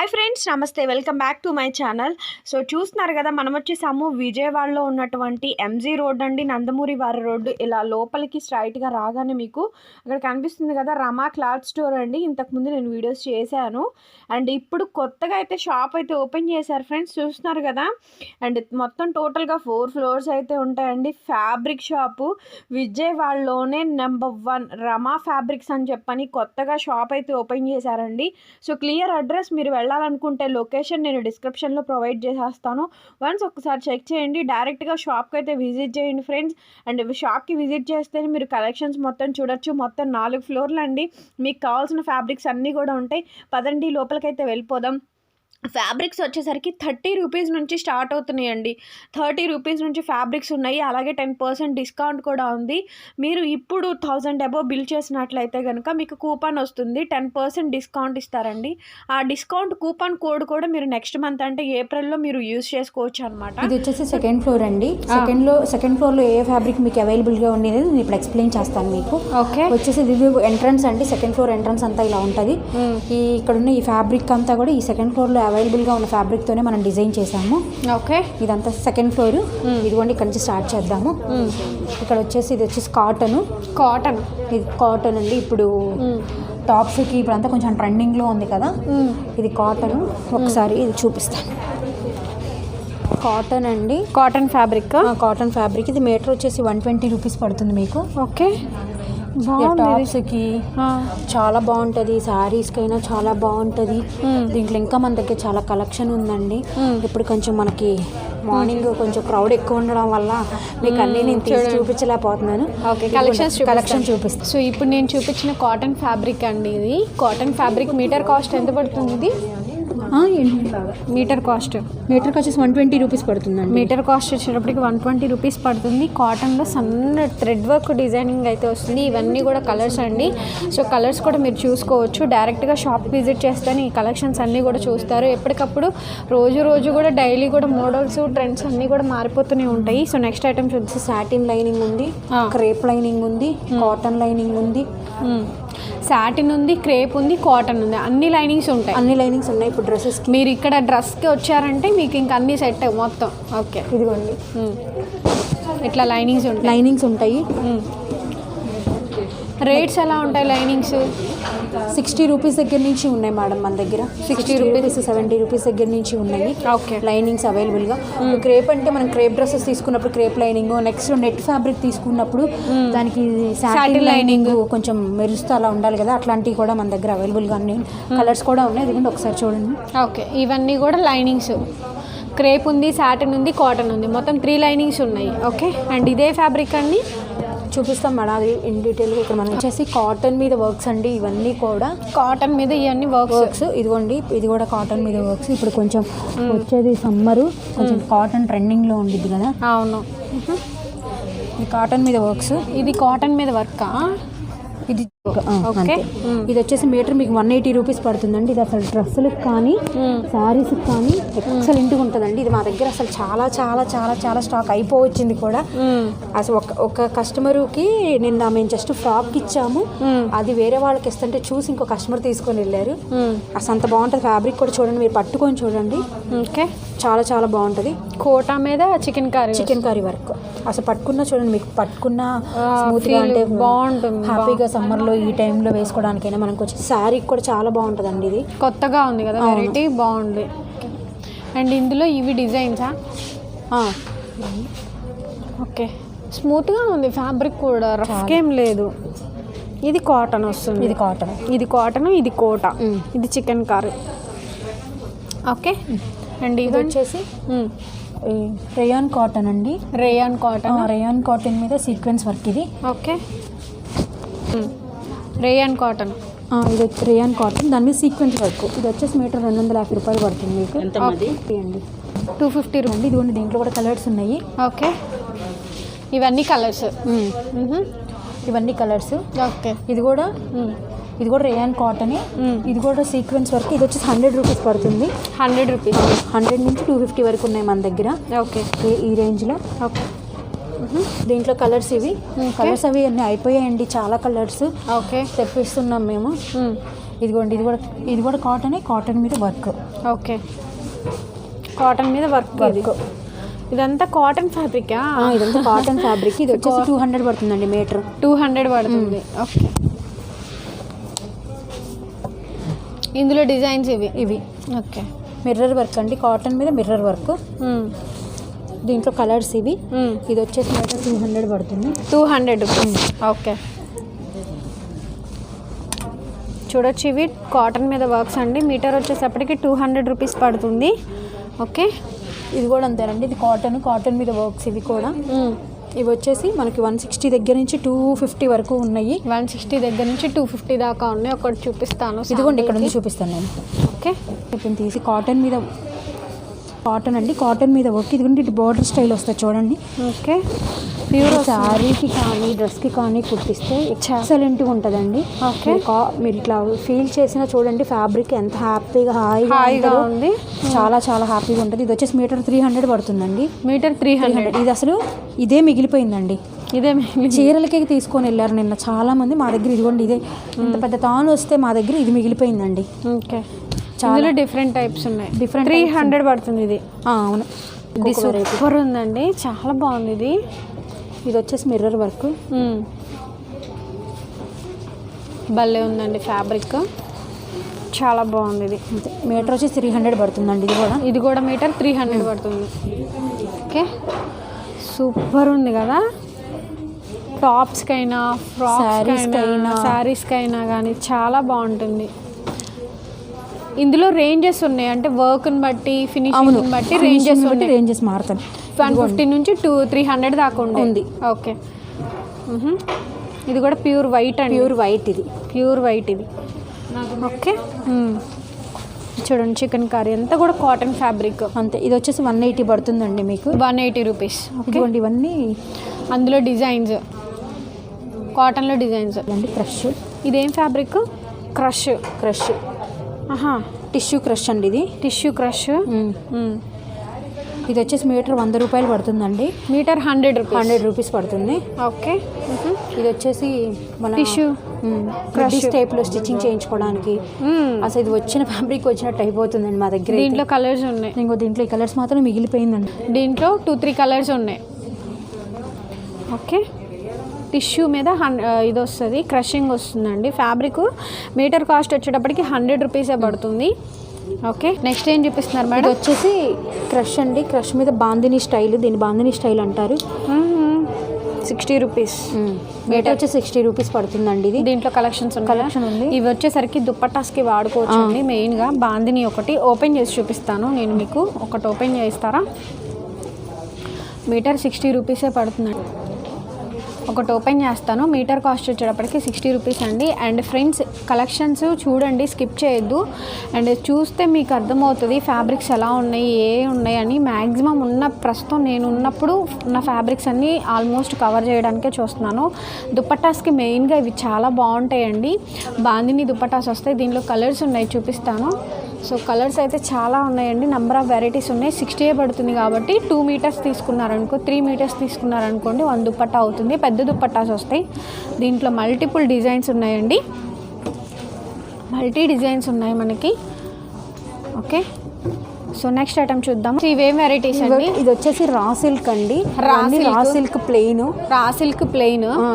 Hi friends, నమస్తే. Welcome back to my channel. So చూస్తున్నారు కదా, మనం వచ్చేసాము విజయవాడలో ఉన్నటువంటి ఎంజీ రోడ్ అండి, నందమూరి వారి రోడ్డు. ఇలా లోపలికి స్ట్రైట్గా రాగానే మీకు అక్కడ కనిపిస్తుంది కదా రమా క్లాత్ స్టోర్ అండి. ఇంతకుముందు నేను వీడియోస్ చేశాను అండ్ ఇప్పుడు కొత్తగా అయితే షాప్ అయితే ఓపెన్ చేశారు ఫ్రెండ్స్. చూస్తున్నారు కదా, అండ్ మొత్తం టోటల్గా 4 ఫ్లోర్స్ అయితే ఉంటాయండి. ఫ్యాబ్రిక్ షాపు విజయవాడలోనే నెంబర్ 1 రమా ఫ్యాబ్రిక్స్ అని చెప్పని కొత్తగా షాప్ అయితే ఓపెన్ చేశారండి. సో క్లియర్ అడ్రస్ మీరు వెళ్ళాలనుకుంటే లొకేషన్ నేను డిస్క్రిప్షన్లో ప్రొవైడ్ చేసేస్తాను. వన్స్ ఒకసారి చెక్ చేయండి. డైరెక్ట్గా షాప్కి అయితే విజిట్ చేయండి ఫ్రెండ్స్. అండ్ షాప్కి విజిట్ చేస్తేనే మీరు కలెక్షన్స్ మొత్తం చూడొచ్చు. మొత్తం 4 ఫ్లోర్లు అండి. మీకు కావాల్సిన ఫ్యాబ్రిక్స్ అన్నీ కూడా ఉంటాయి. పదండి లోపలికైతే వెళ్ళిపోదాం. ఫ్యాబ్రిక్స్ వచ్చేసరికి 30 రూపీస్ నుంచి స్టార్ట్ అవుతున్నాయండి. 30 రూపీస్ నుంచి ఫ్యాబ్రిక్స్ ఉన్నాయి. అలాగే 10% డిస్కౌంట్ కూడా ఉంది. మీరు ఇప్పుడు 1000 అబోవ్ బిల్ చేసినట్లయితే కనుక మీకు కూపన్ వస్తుంది. 10% డిస్కౌంట్ ఇస్తారండి. ఆ డిస్కౌంట్ కూపన్ కోడ్ కూడా మీరు నెక్స్ట్ మంత్ అంటే ఏప్రిల్లో మీరు యూజ్ చేసుకోవచ్చు అనమాట. ఇది వచ్చేసి సెకండ్ ఫ్లోర్ అండి. సెకండ్ ఫ్లోర్లో ఏ ఫ్యాబ్రిక్ మీకు అవైలబుల్గా ఉండేది నేను ఇప్పుడు ఎక్స్ప్లెయిన్ చేస్తాను మీకు. ఓకే, వచ్చేసి ఇది ఎంట్రన్స్ అండి. సెకండ్ ఫ్లోర్ ఎంట్రన్స్ అంతా ఇలా ఉంటుంది. ఇక్కడ ఉన్న ఈ ఫ్యాబ్రిక్ అంతా కూడా ఈ సెకండ్ ఫ్లోర్లో అవైలబుల్గా ఉన్న ఫ్యాబ్రిక్తోనే మనం డిజైన్ చేసాము. ఓకే, ఇదంతా సెకండ్ ఫ్లోర్. ఇదిగోండి, ఇక్కడ నుంచి స్టార్ట్ చేద్దాము. ఇక్కడ వచ్చేసి ఇది వచ్చేసి కాటన్. ఇది కాటన్ అండి. ఇప్పుడు టాప్స్కి ఇప్పుడు అంతా కొంచెం ట్రెండింగ్లో ఉంది కదా, ఇది కాటన్. ఒకసారి ఇది చూపిస్తాను. కాటన్ అండి, కాటన్ ఫ్యాబ్రిక్. ఇది మీటర్ వచ్చేసి 120 రూపీస్ పడుతుంది మీకు. ఓకే, టాప్స్కి చాలా బాగుంటుంది. శారీస్కైనా చాలా బాగుంటుంది. దీంట్లో ఇంకా మన దగ్గర చాలా కలెక్షన్ ఉందండి. ఇప్పుడు కొంచెం మనకి మార్నింగ్ కొంచెం క్రౌడ్ ఎక్కువ ఉండడం వల్ల మీకు అన్నీ నేను చూపించలేకపోతున్నాను. ఓకే, కలెక్షన్ చూపిస్తాను. సో ఇప్పుడు నేను చూపించిన కాటన్ ఫ్యాబ్రిక్ అండి. ఇది కాటన్ ఫ్యాబ్రిక్. మీటర్ కాస్ట్ ఎంత పడుతుంది? ఇది మీటర్ కాస్ట్ వచ్చేసి 120 రూపీస్ పడుతుందండి. మీటర్ కాస్ట్ వచ్చేటప్పటికి 120 రూపీస్ పడుతుంది. కాటన్లో సన్న థ్రెడ్ వర్క్ డిజైనింగ్ అయితే వస్తుంది. ఇవన్నీ కూడా కలర్స్ అండి. సో కలర్స్ కూడా మీరు చూసుకోవచ్చు. డైరెక్ట్గా షాప్ విజిట్ చేస్తేనే ఈ కలెక్షన్స్ అన్నీ కూడా చూస్తారు. ఎప్పటికప్పుడు రోజు కూడా డైలీ కూడా మోడల్స్, ట్రెండ్స్ అన్నీ కూడా మారిపోతూనే ఉంటాయి. సో నెక్స్ట్ ఐటమ్స్ వచ్చి సాటిన్ లైనింగ్ ఉంది, క్రేప్ లైనింగ్ ఉంది, కాటన్ లైనింగ్ ఉంది. సాటిన్ ఉంది, క్రేప్ ఉంది, కాటన్ ఉంది. అన్ని లైనింగ్స్ ఉన్నాయి. ఇప్పుడు డ్రెస్సెస్ మీరు ఇక్కడ డ్రెస్కి వచ్చారంటే మీకు ఇంకా అన్ని సెట్ మొత్తం. ఓకే, ఇదిగోండి, ఇట్లా లైనింగ్స్ ఉంటాయి. రేట్స్ ఎలా ఉంటాయి? లైనింగ్స్ 60 రూపీస్ దగ్గర నుంచి ఉన్నాయి మేడం మన దగ్గర. 60 రూపీస్, 70 రూపీస్ దగ్గర నుంచి ఉన్నాయి. ఓకే, లైనింగ్స్ అవైలబుల్గా. క్రేప్ అంటే మనం క్రేప్ డ్రెస్సెస్ తీసుకున్నప్పుడు crepe lining, next net fabric తీసుకున్నప్పుడు దానికి సాటిన్ లైనింగ్ కొంచెం మెరుస్తూ అలా ఉండాలి కదా, అట్లాంటివి కూడా మన దగ్గర అవైలబుల్గా అన్ని కలర్స్ కూడా ఉన్నాయి. ఎందుకంటే ఒకసారి చూడండి. ఓకే, ఇవన్నీ కూడా లైనింగ్స్. క్రేప్ ఉంది, సాటిన్ ఉంది, కాటన్ ఉంది. మొత్తం 3 లైనింగ్స్ ఉన్నాయి. ఓకే, అండ్ ఇదే ఫ్యాబ్రిక్ అండి చూపిస్తాం మేడం. అది ఇన్ డీటెయిల్గా ఇక్కడ మనం వచ్చేసి కాటన్ మీద వర్క్స్ అండి. ఇవన్నీ కూడా కాటన్ మీద ఇవన్నీ వర్క్స్. ఇదిగోండి, ఇది కూడా కాటన్ మీద వర్క్స్. ఇప్పుడు కొంచెం వచ్చేది సమ్మరు, కొంచెం కాటన్ ట్రెండింగ్లో ఉండిద్ది కదా. అవును, ఇది కాటన్ మీద వర్క్స్. ఇది కాటన్ మీద వర్కా? ఇది ఇది వచ్చేసి మీటర్ మీకు 180 రూపీస్ పడుతుందండి. ఇది అసలు డ్రెస్సులకు కానీ శారీస్కి కానీ ఎక్సలెంట్గా ఉంటుందండి. ఇది మా దగ్గర అసలు చాలా చాలా చాలా చాలా స్టాక్ అయిపోవచ్చింది కూడా. అసలు ఒక కస్టమర్కి నిన్న మేము జస్ట్ ఫ్రాక్కి ఇచ్చాము. అది వేరే వాళ్ళకి ఇస్తుంటే చూసి ఇంకో కస్టమర్ తీసుకొని వెళ్ళారు. అసలు అంత బాగుంటుంది. ఫ్యాబ్రిక్ కూడా చూడండి, మీరు పట్టుకొని చూడండి. ఓకే, చాలా చాలా బాగుంటుంది. కోటా మీద చికెన్ కర్రీ వర్క్. అసలు పట్టుకున్నా చూడండి, మీకు పట్టుకున్న స్మూత్గా అంటే బాగుంటుంది. హ్యాపీగా సమ్మర్లో ఈ టైంలో వేసుకోవడానికైనా మనకు వచ్చి శారీకి కూడా చాలా బాగుంటుందండి. ఇది కొత్తగా ఉంది కదా, వెరైటీ బాగుంది. అండ్ ఇందులో ఇవి డిజైన్సా? ఓకే, స్మూత్గా ఉంది ఫ్యాబ్రిక్ కూడా, రఫ్ ఏం లేదు. ఇది కాటన్ వస్తుంది. ఇది కాటన్, ఇది కోటా, ఇది చికెన్ కర్రీ. ఓకే, అండ్ ఇది వచ్చేసి రేయాన్ కాటన్ అండి. రేయాన్ కాటన్ మీద సీక్వెన్స్ వర్క్ ఇది. Okay, rayon cotton. ఇది రేయాన్ కాటన్, దాని మీద సీక్వెన్స్ వర్క్. ఇది వచ్చేసి మీటర్ 250 రూపాయలు పడుతుంది మీకు. అండి 250 అండి. ఇదిగోండి, దీంట్లో కూడా కలర్స్ ఉన్నాయి. ఓకే, ఇవన్నీ కలర్స్. ఓకే, ఇది కూడా రేయాన్ కాటన్. ఇది కూడా సీక్వెన్స్ వర్క్. ఇది వచ్చేసి 100 రూపీస్ పడుతుంది. 100 రూపీస్, 100 నుంచి 250 వరకు ఉన్నాయి మన దగ్గర. ఓకే, ఈ రేంజ్లో. ఓకే, దీంట్లో కలర్స్ అవి అన్నీ అయిపోయాయండి. చాలా కలర్స్. ఓకే, తెప్పిస్తున్నాం మేము. ఇదిగోండి ఇది కూడా కాటన్ మీద వర్క్. ఓకే, కాటన్ మీద వర్క్. ఇదంతా కాటన్ ఫ్యాబ్రికా? ఇదంతా కాటన్ ఫ్యాబ్రిక్. ఇది వచ్చేసి 200 పడుతుందండి మీటర్. 200 పడుతుంది. ఓకే, ఇందులో డిజైన్స్ ఇవి. ఓకే, మిర్రర్ వర్క్ అండి, కాటన్ మీద మిర్రర్ వర్క్. దీంట్లో కలర్స్ ఇవి. ఇది వచ్చేసి మీటర్ 200 పడుతుంది. 200 రూపీస్. ఓకే, చూడొచ్చు ఇవి కాటన్ మీద వర్క్స్ అండి. మీటర్ వచ్చేసప్పటికి 200 రూపీస్ పడుతుంది. ఓకే, ఇది కూడా అంతేనండి. ఇది కాటన్ మీద వర్క్స్. ఇవి కూడా ఇవి వచ్చేసి మనకి 160 దగ్గర నుంచి 250 వరకు ఉన్నాయి. 160 దగ్గర నుంచి 250 దాకా ఉన్నాయి. ఒకటి చూపిస్తాను. ఇదిగోండి ఇక్కడ నుంచి చూపిస్తాను నేను. ఓకే, ఇప్పుడు తీసి కాటన్ మీద వర్క్. ఇదిగోండి ఇటు బార్డర్ స్టైల్ వస్తుంది చూడండి. ఓకే, ప్యూర్ శారీకి కానీ డ్రెస్కి కానీ కుట్టిస్తే ఎక్సలెంట్గా ఉంటుందండి. ఓకే, మీరు ఇట్లా ఫీల్ చేసినా చూడండి ఫ్యాబ్రిక్ ఎంత హాయిగా ఉంది. చాలా చాలా హ్యాపీగా ఉంటుంది. ఇది వచ్చేసి మీటర్ 300 పడుతుందండి. మీటర్ 300. ఇది అసలు ఇదే మిగిలిపోయిందండి. చీరలకే తీసుకొని వెళ్ళారు నిన్న చాలా మంది మా దగ్గర. ఇదిగోండి ఇదే ఇంత పెద్ద తాను వస్తే మా దగ్గర ఇది మిగిలిపోయిందండి. ఓకే, చాలా డిఫరెంట్ టైప్స్ ఉన్నాయి. 300 పడుతుంది ఇది. అవును, ఇది సూపర్ ఉందండి, చాలా బాగుంది. ఇది వచ్చేసి మిర్రర్ వర్క్. భలే ఉందండి ఫ్యాబ్రిక్, చాలా బాగుంది. ఇది మీటర్ వచ్చేసి 300 పడుతుందండి. ఇది కూడా మీటర్ 300 పడుతుంది. ఓకే, సూపర్ ఉంది కదా. టాప్స్కైనా, ఫ్రాక్స్కైనా, శారీస్కైనా కానీ చాలా బాగుంటుంది. ఇందులో రేంజెస్ ఉన్నాయి, అంటే వర్క్ని బట్టి ఫినిషింగ్ బట్టి రేంజెస్ మారుతాయి. 150 నుంచి 300 దాకా ఉంది. ఓకే, ఇది కూడా ప్యూర్ వైట్ అండి. ప్యూర్ వైట్ ఇది. ఓకే, చూడండి చికెన్ కర్రీ అంతా కూడా కాటన్ ఫ్యాబ్రిక్ అంతే. ఇది వచ్చేసి 180 పడుతుందండి మీకు. 180 రూపీస్. ఇదిగోండి ఇవన్నీ అందులో డిజైన్స్, కాటన్లో డిజైన్స్ అండి. క్రష్. ఇదేం ఫ్యాబ్రిక్? క్రష్. టిష్యూ క్రష్ అండి. ఇది టిష్యూ క్రష్. ఇది వచ్చేసి మీటర్ 100 రూపాయలు పడుతుందండి. మీటర్ 100 రూపీస్ పడుతుంది. ఓకే, ఇది వచ్చేసి మన టిష్యూ క్రష్ టైప్లో స్టిచ్చింగ్ చేయించుకోవడానికి. అసలు ఇది వచ్చిన ఫ్యాబ్రిక్ వచ్చినట్టు అయిపోతుందండి మా దగ్గర. దీంట్లో కలర్స్ ఉన్నాయి. దీంట్లో ఈ కలర్స్ మాత్రం మిగిలిపోయిందండి. దీంట్లో 2-3 కలర్స్ ఉన్నాయి. ఓకే, టిష్యూ మీద ఇది వస్తుంది, క్రషింగ్ వస్తుందండి. ఫ్యాబ్రిక్ మీటర్ కాస్ట్ వచ్చేటప్పటికి 100 రూపీసే పడుతుంది. ఓకే, నెక్స్ట్ ఏం చూపిస్తున్నారు మేడం? ఇది వచ్చేసి క్రష్ అండి. క్రష్ మీద బాందిని స్టైల్, దీన్ని బాందిని స్టైల్ అంటారు. 60 రూపీస్. మీటర్ వచ్చి 60 రూపీస్ పడుతుందండి. ఇది దీంట్లో కలెక్షన్ ఉంది. ఇవి వచ్చేసరికి దుప్పటాస్కి వాడుకోవచ్చు అండి. మెయిన్గా బాందిని ఒకటి ఓపెన్ చేసి చూపిస్తాను నేను మీకు. ఒకటి ఓపెన్ చేస్తారా? మీటర్ 60 రూపీసే పడుతుందండి. ఒకటి ఓపెన్ చేస్తాను. మీటర్ కాస్ట్ వచ్చేటప్పటికి 60 రూపీస్ అండి. అండ్ ఫ్రెండ్స్, కలెక్షన్స్ చూడండి, స్కిప్ చేయొద్దు. అండ్ చూస్తే మీకు అర్థమవుతుంది ఫ్యాబ్రిక్స్ ఎలా ఉన్నాయి, ఉన్నాయి అని. మ్యాక్సిమం ప్రస్తుతం నేను ఉన్నప్పుడు ఉన్న ఫ్యాబ్రిక్స్ అన్నీ ఆల్మోస్ట్ కవర్ చేయడానికే చూస్తున్నాను. దుప్పటాస్కి మెయిన్గా ఇవి చాలా బాగుంటాయండి. బాందిని దుప్పటాస్ వస్తాయి. దీనిలో కలర్స్ ఉన్నాయి, చూపిస్తాను. సో కలర్స్ అయితే చాలా ఉన్నాయండి, నెంబర్ ఆఫ్ వెరైటీస్ ఉన్నాయి. 60 పడుతుంది కాబట్టి 2 మీటర్స్ తీసుకున్నారనుకో, 3 మీటర్స్ తీసుకున్నారనుకోండి 1 దుప్పట్టా అవుతుంది. పెద్ద దుప్పట్టాస్ వస్తాయి. దీంట్లో మల్టిపుల్ డిజైన్స్ ఉన్నాయండి, డిజైన్స్ ఉన్నాయి మనకి. ఓకే, సో నెక్స్ట్ ఐటమ్ చూద్దాం. ఇవేం వెరైటీస్ అండి? ఇది వచ్చేసి రా సిల్క్ అండి. Raw silk plain.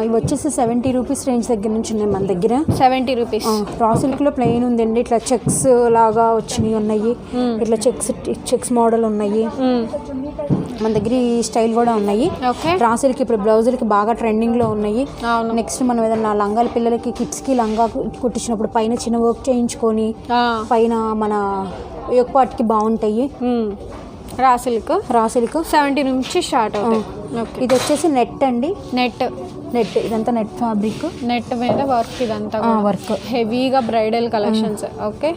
ఇవి వచ్చేసి 70 రూపీస్ రేంజ్ దగ్గర నుంచి ఉన్నాయి మన దగ్గర. 70 రూపీస్. రా సిల్క్ లో ప్లెయిన్ ఉందండి. ఇట్లా చెక్స్ లాగా వచ్చినవి ఉన్నాయి. ఇట్లా చెక్స్ మోడల్ ఉన్నాయి మన దగ్గర. ఈ స్టైల్ కూడా ఉన్నాయి. రా సిల్క్ ఇప్పుడు బ్లౌజులకి బాగా ట్రెండింగ్ లో ఉన్నాయి. నెక్స్ట్ మనం ఏదన్నా లంగాల పిల్లలకి కిడ్స్ కి లంగా కుట్టించినప్పుడు పైన చిన్న వర్క్ చేయించుకొని పైన మన యోగపాటికి బాగుంటాయి. రా సిల్క్ 70 నుంచి స్టార్ట్ అవుతాయి. ఇది వచ్చేసి నెట్ అండి. నెట్ ఇదంతా నెట్ ఫ్యాబ్రిక్. నెట్ మీద వర్క్. ఇదంతా వర్క్ హెవీగా బ్రైడల్ కలెక్షన్స్. ఓకే,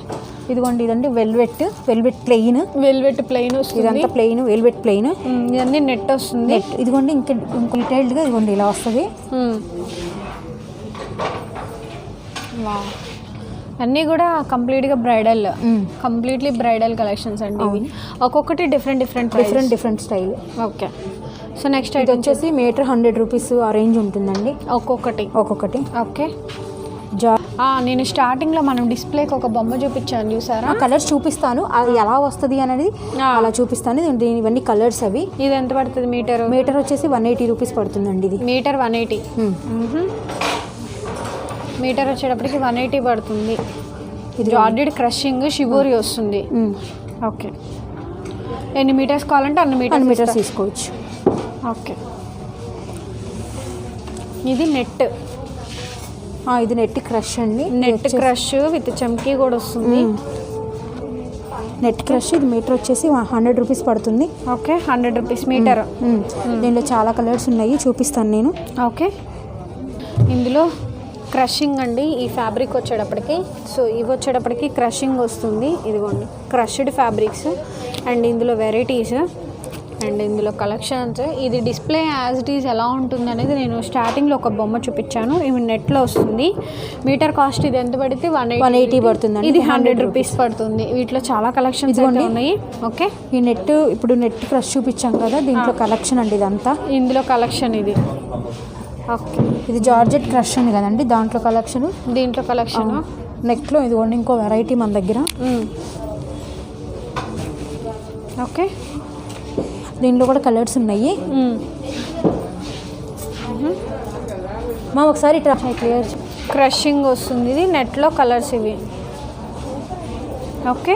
ఇదిగోండి ఇదండి వెల్వెట్ ప్లెయిన్. ఇదంతా ప్లెయిన్, వెల్వెట్ ప్లెయిన్. ఇవన్నీ నెట్ వస్తుంది. ఇదిగోండి ఇంక డీటెయిల్డ్గా ఇదిగోండి ఇలా వస్తుంది. అన్నీ కూడా కంప్లీట్లీ బ్రైడల్ కలెక్షన్స్ అండి. ఒక్కొక్కటి different style. Okay, so next ఇది వచ్చేసి మీటర్ 100 రూపీస్ ఆ రేంజ్ ఉంటుందండి. ఒక్కొక్కటి. ఓకే, నేను స్టార్టింగ్లో మనం డిస్ప్లేకి ఒక బొమ్మ చూపించాను చూసారా. కలర్స్ చూపిస్తాను, అది ఎలా వస్తుంది అనేది అలా చూపిస్తాను. ఇవన్నీ కలర్స్ అవి. ఇది ఎంత పడుతుంది మీటర్? మీటర్ వచ్చేసి 180 రూపీస్ పడుతుందండి. ఇది మీటర్ 180. మీటర్ వచ్చేటప్పటికి 180 పడుతుంది. ఇది జార్జెట్ క్రషింగ్ షిబోరి వస్తుంది. ఓకే, ఎన్ని మీటర్స్ కావాలంటే అన్ని మీటర్స్ తీసుకోవచ్చు. ఓకే, ఇది నెట్. ఇది నెట్ క్రష్ అండి. నెట్ క్రష్ విత్ చమ్కీ కూడా వస్తుంది. నెట్ క్రష్ ఇది మీటర్ వచ్చేసి 100 రూపీస్ పడుతుంది. Okay, 100 rupees metre. దీనిలో చాలా కలర్స్ ఉన్నాయి, చూపిస్తాను నేను. ఓకే, ఇందులో క్రషింగ్ అండి ఈ ఫ్యాబ్రిక్ వచ్చేటప్పటికి. సో ఇవి వచ్చేటప్పటికి క్రషింగ్ వస్తుంది. ఇదిగోండి క్రష్డ్ ఫ్యాబ్రిక్స్ అండ్ ఇందులో వెరైటీస్ అండ్ ఇందులో కలెక్షన్స్. ఇది డిస్ప్లే యాజ్ ఇట్ ఈజ్ ఎలా ఉంటుంది అనేది నేను స్టార్టింగ్లో ఒక బొమ్మ చూపించాను. ఇవి నెట్లో వస్తుంది. మీటర్ కాస్ట్ ఇది ఎంత పడితే 180 పడుతుంది. ఇది 100 రూపీస్ పడుతుంది. వీటిలో చాలా కలెక్షన్స్ ఉన్నాయి. ఓకే, ఈ నెట్ ఇప్పుడు నెట్ క్రష్ చూపించాం కదా, దీంట్లో కలెక్షన్ అండి ఇదంతా. ఇందులో కలెక్షన్ ఇది. ఓకే, ఇది జార్జెట్ క్రష్ ఉంది కదండి, దాంట్లో కలెక్షన్. దీంట్లో కలెక్షన్ నెక్లో ఇదిగోండి ఇంకో వెరైటీ మన దగ్గర. ఓకే, దీనిలో కూడా కలర్స్ ఉన్నాయి. మా ఒకసారి క్లియర్ క్రషింగ్ వస్తుంది. ఇది నెట్లో కలర్స్ ఇవి. ఓకే,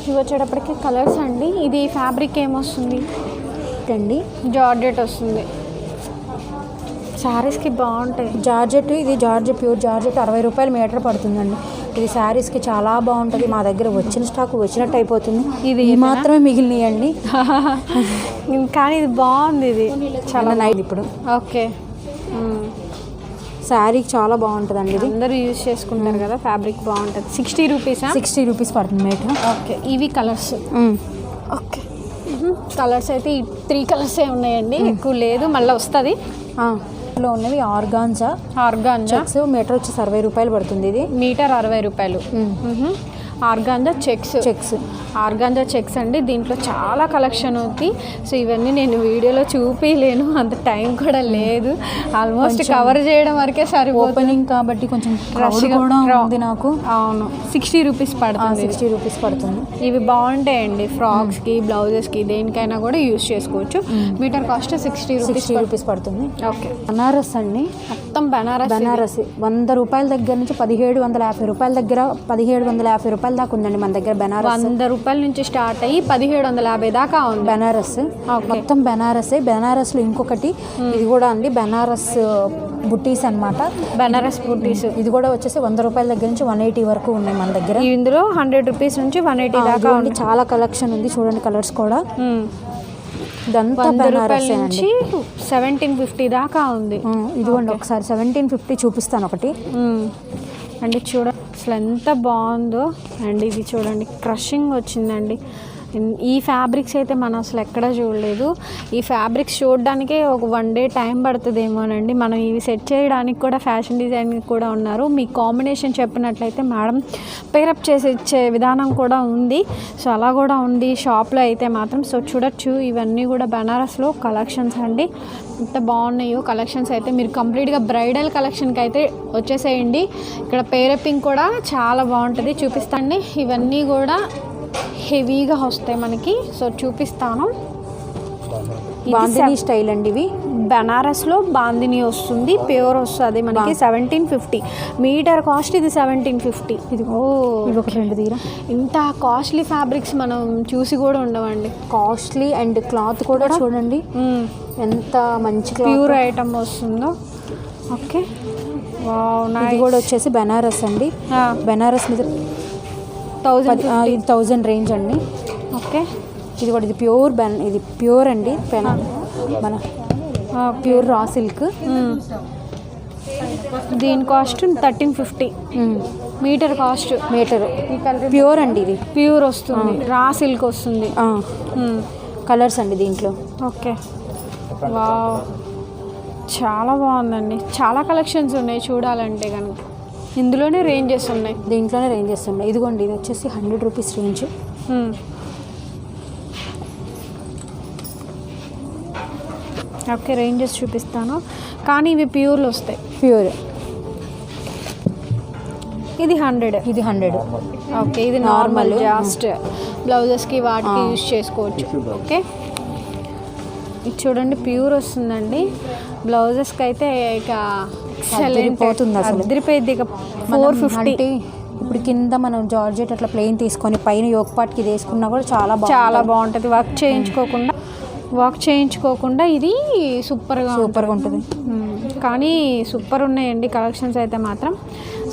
ఇవి వచ్చేటప్పటికి కలర్స్ అండి. ఇది ఫ్యాబ్రిక్ ఏమొస్తుంది అండి? జార్జెట్ వస్తుంది. శారీస్కి బాగుంటాయి. జార్జెట్, ఇది జార్జెట్ ప్యూర్ జార్జెట్ 60 రూపాయలు మీటర్ పడుతుందండి. ఇది శారీస్కి చాలా బాగుంటుంది. మా దగ్గర వచ్చిన స్టాక్ వచ్చినట్టు అయిపోతుంది. ఇది మాత్రమే మిగిలినాయండి. కానీ ఇది బాగుంది. ఇది చాలా నైట్ ఇప్పుడు. ఓకే, శారీకి చాలా బాగుంటుందండి. ఇది అందరూ యూజ్ చేసుకుంటారు కదా, ఫ్యాబ్రిక్ బాగుంటుంది. 60 రూపీస్. 60 రూపీస్ పడుతుంది మీటర్. ఓకే, ఇవి కలర్స్. ఓకే, కలర్స్ అయితే 3 కలర్సే ఉన్నాయండి, ఎక్కువ లేదు, మళ్ళీ వస్తుంది. లో ఉన్నవి ఆర్గాన్జా చెక్స్. మీటర్ వచ్చి 60 రూపాయలు పడుతుంది. ఇది మీటర్ 60 రూపాయలు. ఆర్గాంజా ఆర్గాంజా చెక్స్ అండి. దీంట్లో చాలా కలెక్షన్ ఉంది. సో ఇవన్నీ నేను వీడియోలో చూపించలేను, అంత టైం కూడా లేదు. ఆల్మోస్ట్ కవర్ చేయడం వరకే సరిపోతుంది. ఓపెనింగ్ కాబట్టి కొంచెం రష్ కూడా ఉంది నాకు. అవును, 60 రూపీస్ పడుతుంది. 60 రూపీస్ పడుతుంది. ఇవి బాగుంటాయండి ఫ్రాక్స్కి, బ్లౌజెస్కి, దేనికైనా కూడా యూజ్ చేసుకోవచ్చు. మీటర్ కాస్ట్ 60 రూపీస్ పడుతుంది. ఓకే, బనారస్ అండి. మొత్తం బనారస్ 100 రూపాయల దగ్గర నుంచి 1750 రూపాయల దగ్గర 1750 రూపాయల దాకా ఉందండి మన దగ్గర బనారస్. 100 రూపాయల నుంచి స్టార్ట్ అయ్యి 1750 దాకా ఉంది బనారస్. మొత్తం బనారస్లో ఇంకొకటి ఇది కూడా అండి, బనారస్ బుట్టీస్ అన్నమాట. బనారస్ బుట్టీస్ ఇది కూడా వచ్చేసి 100 రూపాయల దగ్గర నుంచి 180 వరకు ఉన్నాయి మన దగ్గర. ఇందులో 100 రూపీస్ నుంచి 180 దాకా ఉంది. చాలా కలెక్షన్ ఉంది, చూడండి కలర్స్ కూడా. ఇదంతా 100 రూపాయల నుంచి 1750 దాకా ఉంది. ఇదిగోండి ఒకసారి 1750 చూపిస్తాను ఒకటి అండి. చూడండి అసలు ఎంత బాగుందో. అండ్ ఇది చూడండి క్రషింగ్ వచ్చిందండి. ఈ ఫ్యాబ్రిక్స్ అయితే మనం అసలు ఎక్కడా చూడలేదు. ఈ ఫ్యాబ్రిక్స్ చూడడానికే ఒక 1 డే టైం పడుతుందేమోనండి. మనం ఇవి సెట్ చేయడానికి కూడా ఫ్యాషన్ డిజైనింగ్ కూడా ఉన్నారు. మీ కాంబినేషన్ చెప్పినట్లయితే మేడం పేరప్ చేసి ఇచ్చే విధానం కూడా ఉంది. సో అలా కూడా ఉంది షాప్లో అయితే మాత్రం. సో చూడొచ్చు, ఇవన్నీ కూడా బనారస్లో కలెక్షన్స్ అండి. ఎంత బాగున్నాయో కలెక్షన్స్ అయితే. మీరు కంప్లీట్గా బ్రైడల్ కలెక్షన్కి అయితే వచ్చేసేయండి. ఇక్కడ పేరప్పింగ్ కూడా చాలా బాగుంటుంది, చూపిస్తాండి. ఇవన్నీ కూడా హెవీగా వస్తాయి మనకి. సో చూపిస్తాను. బాందిని స్టైల్ అండి. ఇవి బనారస్లో బాందిని వస్తుంది, ప్యూర్ వస్తుంది మనకి. 1750 మీటర్ కాస్ట్. ఇది 1750. ఇది దగ్గర ఇంత కాస్ట్లీ ఫ్యాబ్రిక్స్ మనం చూసి కూడా ఉండవండి. కాస్ట్లీ అండ్ క్లాత్ కూడా చూడండి ఎంత మంచి ప్యూర్ ఐటమ్ వస్తుందో. ఓకే, ఇది కూడా వచ్చేసి బనారస్ అండి. బనారస్ మీద 1000 రేంజ్ అండి. ఓకే, ఇది కూడా ఇది ప్యూర్ ఇది ప్యూర్ అండి, మన ప్యూర్ రా సిల్క్. దీని కాస్ట్ 1350 మీటర్ కాస్ట్. ప్యూర్ అండి, ఇది ప్యూర్ వస్తుంది, రా సిల్క్ వస్తుంది. కలర్స్ అండి దీంట్లో. ఓకే, వావ్ చాలా బాగుందండి. చాలా కలెక్షన్స్ ఉన్నాయి చూడాలంటే కనుక. ఇందులోనే రేంజెస్ ఉన్నాయి, దీంట్లోనే రేంజెస్ ఉన్నాయి. ఇదిగోండి ఇది వచ్చేసి 100 రూపీస్ రేంజ్. ఓకే, రేంజెస్ చూపిస్తాను, కానీ ఇవి ప్యూర్లు వస్తాయి. ప్యూర్. ఇది 100. ఇది 100. ఓకే, ఇది నార్మల్ జస్ట్ బ్లౌజెస్కి వాటికి యూజ్ చేసుకోవచ్చు. ఓకే, ఇది చూడండి ప్యూర్ వస్తుందండి. బ్లౌజెస్కి అయితే ఇక పోతుంది అసలు, అదిరిపోయింది. ఇక 450. ఇప్పుడు కింద మనం జార్జెట్ అట్లా ప్లెయిన్ తీసుకొని పైన యోక్ పార్ట్కి ఇది వేసుకున్నా కూడా చాలా బాగుంటుంది. వర్క్ చేయించుకోకుండా ఇది సూపర్గా ఉంటుంది. కానీ సూపర్ ఉన్నాయండి కలెక్షన్స్ అయితే మాత్రం.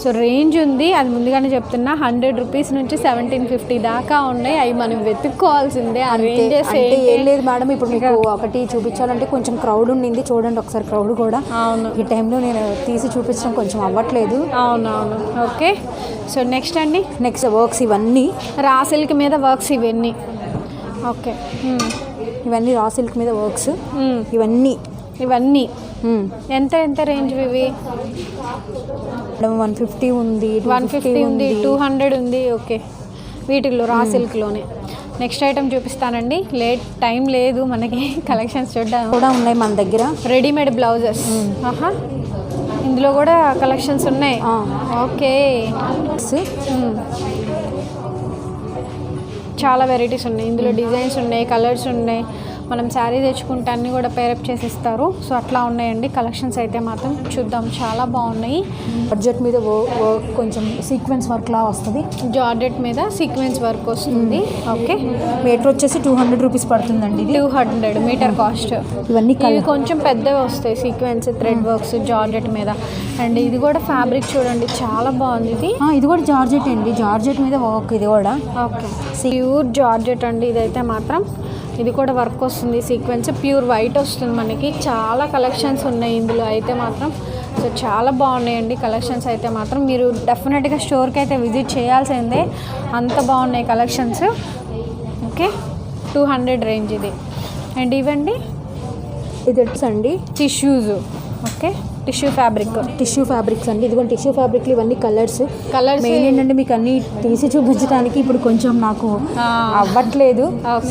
సో రేంజ్ ఉంది, అది ముందుగానే చెప్తున్నా. 100 రూపీస్ నుంచి 1750 దాకా ఉన్నాయి. అవి మనం వెతుక్కోవాల్సిందే. ఆ రేంజెస్ ఏం లేదు మేడం. ఇప్పుడు మీకు ఒకటి చూపించాలంటే కొంచెం క్రౌడ్ ఉండింది, చూడండి ఒకసారి క్రౌడ్ కూడా. అవును, ఈ టైంలో నేను తీసి చూపించడం కొంచెం అవ్వట్లేదు. అవునవును. ఓకే, సో నెక్స్ట్ అండి, నెక్స్ట్ వర్క్స్ ఇవన్నీ రా సిల్క్ మీద వర్క్స్ ఇవన్నీ. ఓకే, ఇవన్నీ రా సిల్క్ మీద వర్క్స్ ఇవన్నీ ఎంత రేంజ్ ఇవి? 150 ఉంది, 150 ఉంది, 200 ఉంది. ఓకే, వీటిల్లో రా సిల్క్లోనే. నెక్స్ట్ ఐటమ్ చూపిస్తానండి. టైం లేదు మనకి కలెక్షన్స్ చూడడం కూడా ఉన్నాయి మన దగ్గర. Readymade blouses. ఇందులో కూడా కలెక్షన్స్ ఉన్నాయి. ఓకే, చాలా వెరైటీస్ ఉన్నాయి ఇందులో. డిజైన్స్ ఉన్నాయి, కలర్స్ ఉన్నాయి. మనం శారీ తెచ్చుకుంటే అన్నీ కూడా పేరప్ చేసి ఇస్తారు. సో అట్లా ఉన్నాయండి కలెక్షన్స్ అయితే మాత్రం. చూద్దాం, చాలా బాగున్నాయి. జార్జెట్ మీద వర్క్ కొంచెం సీక్వెన్స్ వర్క్ లా వస్తుంది. జార్జెట్ మీద సీక్వెన్స్ వర్క్ వస్తుంది. ఓకే, మీటర్ వచ్చేసి 200 రూపీస్ పడుతుందండి. ఇది 200 మీటర్ కాస్ట్. ఇవన్నీ కొంచెం పెద్దవి వస్తాయి సీక్వెన్స్ థ్రెడ్ వర్క్స్ జార్జెట్ మీద. అండ్ ఇది కూడా ఫ్యాబ్రిక్ చూడండి, చాలా బాగుంది. ఇది కూడా జార్జెట్ అండి, జార్జెట్ మీద వర్క్. ఇది కూడా ఓకే, ప్యూర్ జార్జెట్ అండి ఇదైతే మాత్రం. ఇది కూడా వర్క్ వస్తుంది, సీక్వెన్స్ ప్యూర్ వైట్ వస్తుంది మనకి. చాలా కలెక్షన్స్ ఉన్నాయి ఇందులో అయితే మాత్రం. సో చాలా బాగున్నాయండి కలెక్షన్స్ అయితే మాత్రం. మీరు డెఫినెట్గా స్టోర్కి అయితే విజిట్ చేయాల్సిందే, అంత బాగున్నాయి కలెక్షన్స్. ఓకే, 200 రేంజ్ ఇది. అండ్ ఇవండి, ఇది వచ్చండి టిష్యూస్. ఓకే, టిష్యూ ఫ్యాబ్రిక్స్ అండి. ఇదిగోండి టిష్యూ ఫ్యాబ్రిక్లు ఇవన్నీ కలర్స్ మెయిన్ ఏంటంటే మీకు అన్నీ తీసి చూపించడానికి ఇప్పుడు కొంచెం నాకు అవ్వట్లేదు.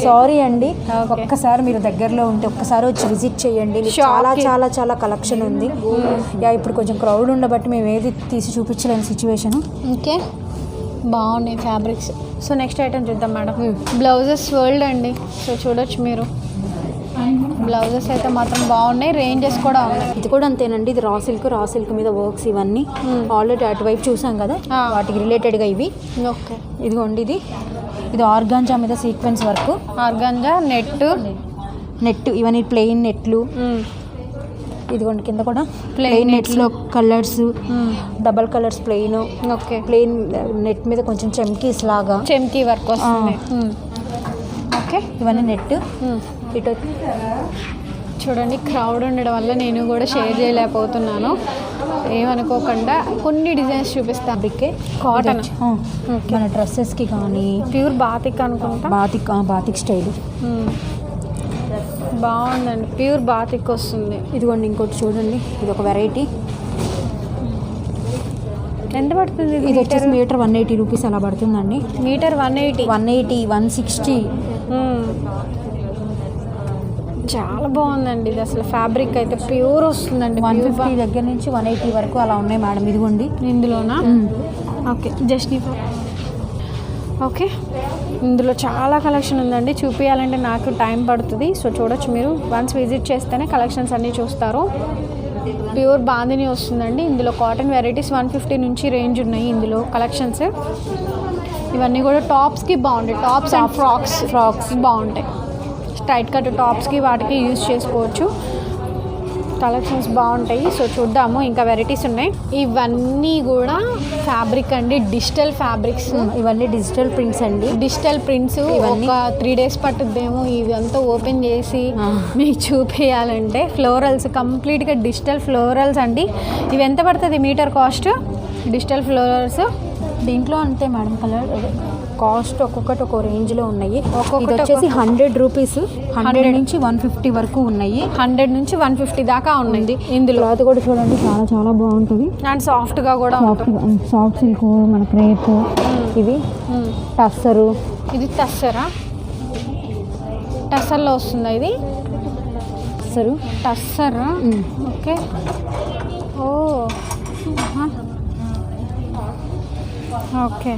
సారీ అండి. ఒక్కసారి మీరు దగ్గరలో ఉంటే ఒక్కసారి వచ్చి విజిట్ చేయండి. చాలా చాలా చాలా కలెక్షన్ ఉంది. ఇప్పుడు కొంచెం క్రౌడ్ ఉండబట్టి మేము ఏది తీసి చూపించలేని సిచ్యువేషన్. ఓకే, బాగున్నాయి ఫ్యాబ్రిక్స్. సో నెక్స్ట్ ఐటమ్ చూద్దాం మేడం. బ్లౌజెస్ వరల్డ్ అండి. సో చూడొచ్చు మీరు, బ్లౌజెస్ అయితే మాత్రం బాగున్నాయి, రేంజెస్ కూడా ఉన్నాయి. ఇది కూడా అంతేనండి. ఇది రా సిల్క్ మీద వర్క్స్ ఇవన్నీ. ఆల్రెడీ అటువైపు చూసాం కదా, వాటికి రిలేటెడ్గా ఇవి. ఓకే, ఇదిగోండి ఇది ఆర్గాంజా మీద సీక్వెన్స్ వర్క్. ఆర్గాంజా నెట్ ఇవన్నీ ప్లెయిన్ నెట్లు. ఇదిగోండి కింద కూడా ప్లెయిన్ నెట్స్లో colours, double colours plain. Okay, plain net మీద కొంచెం చెమ్కీ వర్క్ వస్తుంది. ఓకే, ఇవన్నీ నెట్. ఇటు చూడండి, క్రౌడ్ ఉండడం వల్ల నేను కూడా షేర్ చేయలేకపోతున్నాను, ఏమనుకోకుండా. కొన్ని డిజైన్స్ చూపిస్తాను. బిక్కే కాటన్ మన డ్రెస్సెస్కి కానీ. ప్యూర్ బాతిక్ అనుకుంటా. బాతిక్ స్టైల్ బాగుందండి, ప్యూర్ బాతిక్ వస్తుంది. ఇదిగోండి ఇంకోటి చూడండి, ఇది ఒక వెరైటీ. ఎంత పడుతుంది ఇది వచ్చేసి మీటర్ 180 రూపీస్ అలా పడుతుందండి. మీటర్ 180, 160. చాలా బాగుందండి ఇది. అసలు ఫ్యాబ్రిక్ అయితే ప్యూర్ వస్తుందండి. 150 దగ్గర నుంచి 180 వరకు అలా ఉన్నాయి మేడం. ఇదిగోండి ఇందులోనా? ఓకే, ఓకే, ఇందులో చాలా కలెక్షన్ ఉందండి. చూపించాలంటే నాకు టైం పడుతుంది. సో చూడొచ్చు మీరు, వన్స్ విజిట్ చేస్తేనే కలెక్షన్స్ అన్నీ చూస్తారు. ప్యూర్ బాందిని వస్తుందండి. ఇందులో కాటన్ వెరైటీస్ 150 నుంచి రేంజ్ ఉన్నాయి ఇందులో కలెక్షన్స్. ఇవన్నీ కూడా టాప్స్కి బాగుంటాయి. టాప్స్ అండ్ ఫ్రాక్స్ బాగుంటాయి. టైట్ కట్ టాప్స్కి వాటికి యూజ్ చేసుకోవచ్చు. కలెక్షన్స్ బాగుంటాయి. సో చూద్దాము, ఇంకా వెరైటీస్ ఉన్నాయి. ఇవన్నీ కూడా ఫ్యాబ్రిక్ అండి, డిజిటల్ ఫ్యాబ్రిక్స్. ఇవన్నీ డిజిటల్ ప్రింట్స్ అండి. డిజిటల్ ప్రింట్స్ ఒక 3 days పట్టుద్దేమో ఇదంతా ఓపెన్ చేసి మీకు చూపించాలంటే. ఫ్లోరల్స్, కంప్లీట్గా డిజిటల్ ఫ్లోరల్స్ అండి. ఇవి ఎంత పడుతుంది మీటర్ కాస్ట్? డిజిటల్ ఫ్లోరల్స్ దీంట్లో అంతే మేడం. కలర్ కాస్ట్ ఒక్కొక్కటి ఒక్కో రేంజ్లో ఉన్నాయి. ఒక్కొక్కటి వచ్చేసి 100 రూపీస్, 100 నుంచి 150 వరకు ఉన్నాయి. 100 నుంచి 150 దాకా ఉంది. ఇందులో క్లాత్ కూడా చూడండి, చాలా చాలా బాగుంటుంది. అండ్ సాఫ్ట్గా కూడా సాఫ్ట్ సిల్క్, మన క్రేప్. ఇవి టస్సరు. ఇది టస్సర్లో వస్తుందా? ఇది tussar. Tussar. Okay. Oh okay.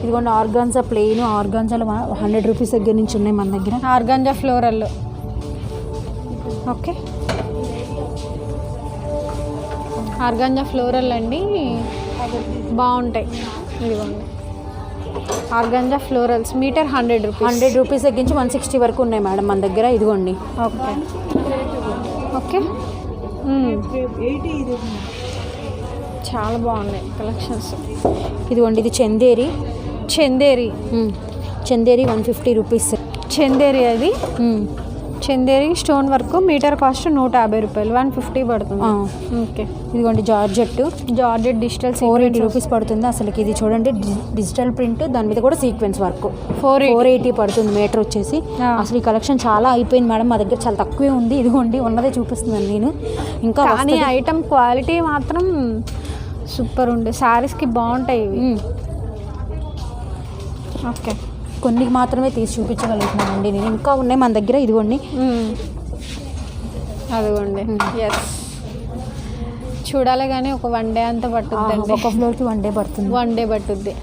ఇదిగోండి ఆర్గాన్జా ప్లెయిన్, ఆర్గాన్జాలో 100 రూపీస్ దగ్గర నుంచి ఉన్నాయి మన దగ్గర. Organza floral. Okay. Organza floral అండి, బాగుంటాయి. ఇదిగోండి organza florals, metre 100 rupees. 100 rupees దగ్గర నుంచి 160 వరకు ఉన్నాయి మేడం మన దగ్గర. ఇదిగోండి. Okay okay. చాలా బాగున్నాయి కలెక్షన్స్. ఇదిగోండి ఇది చందేరి. చందేరి. చందేరి 150 రూపీస్. చందేరి అది. Chanderi stone work, metre cost 150 రూపాయలు, 150 పడుతుంది. ఓకే. ఇదిగోండి జార్జెట్. జార్జెట్ డిజిటల్ 480 రూపీస్ పడుతుంది. అసలుకి ఇది చూడండి డిజిటల్ ప్రింట్, దాని మీద కూడా సీక్వెన్స్ వర్క్. 480 పడుతుంది మీటర్ వచ్చేసి. అసలు ఈ కలెక్షన్ చాలా అయిపోయింది మేడం, మా దగ్గర చాలా తక్కువే ఉంది. ఇదిగోండి ఉన్నదే చూపిస్తున్నాను నేను. ఇంకా కానీ ఐటమ్ క్వాలిటీ మాత్రం సూపర్ ఉండే, శారీస్కి బాగుంటాయి ఇవి. ఓకే. కొన్ని మాత్రమే తీసి చూపించగలుగుతున్నానండి నేను, ఇంకా ఉన్నాయి మన దగ్గర. ఇదిగోండి అదిగోండి. ఎస్, చూడాలి కానీ ఒక 1 డే అంతా పట్టుద్ది. ఒక ఫ్లోర్కి 1 డే పడుతుంది. 1 డే పట్టుద్ది.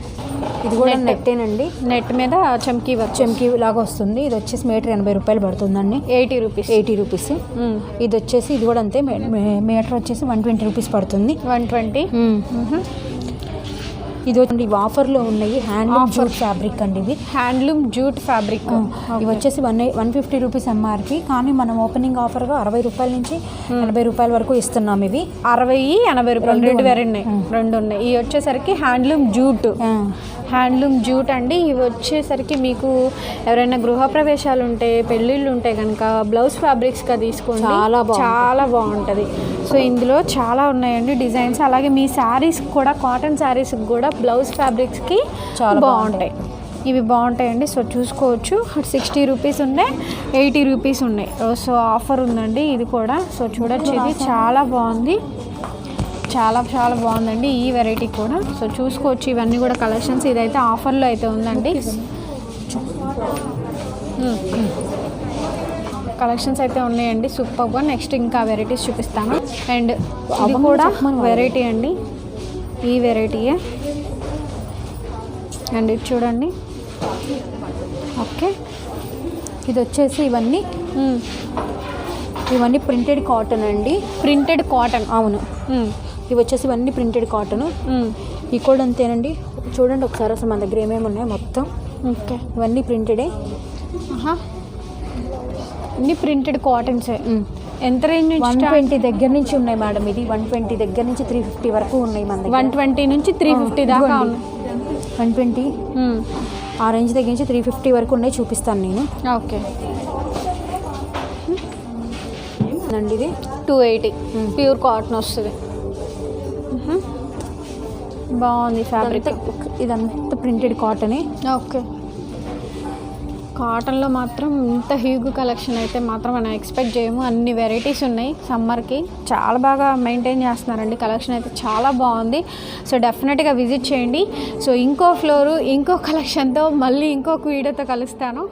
ఇది కూడా నెట్టేనండి. నెట్ మీద చమ్కీ వర్క్, చమ్కీ లాగా వస్తుంది. ఇది వచ్చేసి మీటర్ 80 రూపాయలు పడుతుందండి. 80 రూపీస్. 80 రూపీస్. ఇది వచ్చేసి ఇది కూడా అంతే, మీటర్ వచ్చేసి 120 రూపీస్ పడుతుంది. 120. ఇది వచ్చి ఆఫర్లో ఉన్నాయి. హ్యాండ్లూమ్ జూట్ ఫ్యాబ్రిక్ అండి ఇది. Handloom jute fabric. ఇవి వచ్చేసి 150 రూపీస్ ఎంఆర్పి, కానీ మనం ఓపెనింగ్ ఆఫర్గా 60 రూపాయల నుంచి 80 రూపాయల వరకు ఇస్తున్నాం. ఇవి 60, 80 రూపాయలు రెండు ఉన్నాయి. ఇవి వచ్చేసరికి హ్యాండ్లూమ్ జూట్. హ్యాండ్లూమ్ జూట్ అండి. ఇవి వచ్చేసరికి మీకు ఎవరైనా గృహప్రవేశాలు ఉంటే, పెళ్ళిళ్ళు ఉంటే కనుక బ్లౌజ్ ఫ్యాబ్రిక్స్గా తీసుకోండి, చాలా బాగుంటుంది. సో ఇందులో చాలా ఉన్నాయండి డిజైన్స్. అలాగే మీ శారీస్ కూడా, కాటన్ శారీస్కి కూడా బ్లౌజ్ ఫ్యాబ్రిక్స్కి చాలా బాగుంటాయి. ఇవి బాగుంటాయండి. సో చూసుకోవచ్చు. 60 రూపీస్ ఉన్నాయి, 80 రూపీస్ ఉన్నాయి. సో ఆఫర్ ఉందండి ఇది కూడా. సో చూడొచ్చు, ఇది చాలా బాగుంది, చాలా చాలా బాగుందండి ఈ వెరైటీ కూడా. సో చూసుకోవచ్చు, ఇవన్నీ కూడా కలెక్షన్స్. ఇదైతే ఆఫర్లో అయితే ఉందండి. కలెక్షన్స్ అయితే ఉన్నాయండి సూపర్గా. నెక్స్ట్ ఇంకా వెరైటీస్ చూపిస్తాను. అండ్ ఇది కూడా వెరైటీ అండి, ఈ వెరైటీయే. అండ్ ఇది చూడండి. ఓకే. ఇది వచ్చేసి ఇవన్నీ ప్రింటెడ్ కాటన్ అండి. ప్రింటెడ్ కాటన్, అవును. ఇవి వచ్చేసి ఇవన్నీ ప్రింటెడ్ కాటన్. ఈ కూడా అంతేనండి. చూడండి ఒకసారి అసలు మన దగ్గర ఏమేమి ఉన్నాయో మొత్తం. ఓకే. ఇవన్నీ ప్రింటెడే. ఇన్ని ప్రింటెడ్ కాటన్సే. ఎంత రేంజ్ నుంచి? 120 దగ్గర నుంచి ఉన్నాయి మేడం. ఇది 120 దగ్గర నుంచి 350 వరకు ఉన్నాయి మన దగ్గర. 120 నుంచి 350 దాకా. 120 ఆ రేంజ్ దగ్గర నుంచి 350 వరకు ఉన్నాయి, చూపిస్తాను నేను. ఓకే అండి. ఇది 280 ప్యూర్ కాటన్ వస్తుంది. బాగుంది ఫ్యాబ్రిక్. ఇదంతా ప్రింటెడ్ కాటనే. ఓకే. కాటన్లో మాత్రం ఇంత హ్యూగ్ కలెక్షన్ అయితే మాత్రం మనం ఎక్స్పెక్ట్ చేయము. అన్ని వెరైటీస్ ఉన్నాయి. సమ్మర్కి చాలా బాగా మెయింటైన్ చేస్తున్నారండి. కలెక్షన్ అయితే చాలా బాగుంది. సో డెఫినెట్గా విజిట్ చేయండి. సో ఇంకో ఫ్లోరు ఇంకో కలెక్షన్తో మళ్ళీ ఇంకొక వీడియోతో కలుస్తాను.